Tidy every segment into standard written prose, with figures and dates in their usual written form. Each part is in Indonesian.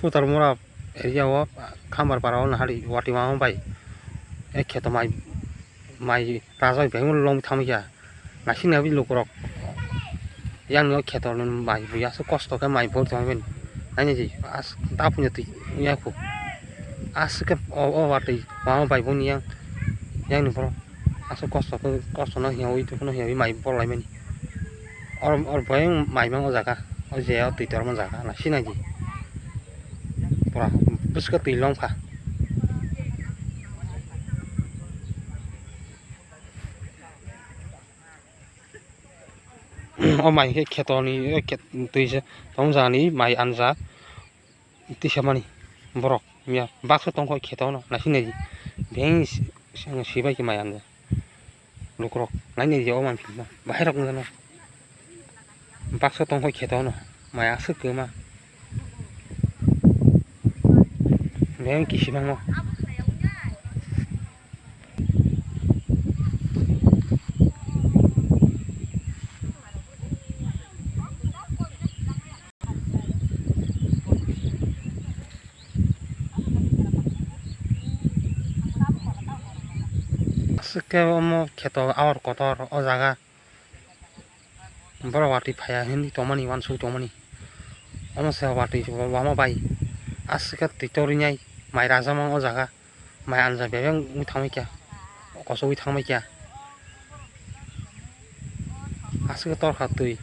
putar mura area o khamar para on hari wati ma bai e kheto mai raja be mon long thamya na sina bi lokorok yang no kheto non mai buya so kosto ka mai bor thamen ani ji as ta punya ti ya ku as ke o wati ma bai bon yang ni pro as kosto no hiawi to no hiawi mai bor lai men or bayang mai mang o jaka o je o ti tor mon jaka na sina ji pura buska ti long pha o mai ke khetoni ke tuise tongjani mai anja tisamani borok mia bakso tongko khetono na sine beng sibai ki mai anja lukrok nai je o man phima bahirak ngano bakso tongko khetono mai asuk ma beng kisibang ke omo kheto awar kotor o jaga boro wati phaya hindi tomani wansu tomani omo se wati wama bai asika titori nyai mai raja mang o jaga mai anja bebeng thangmai kya kosoi thangmai kya asika tor khatui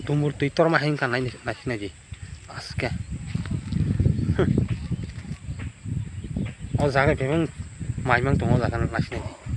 dumur titor ma hin kan nai naji aska o jaga bebeng mai mang tongo jaga nasine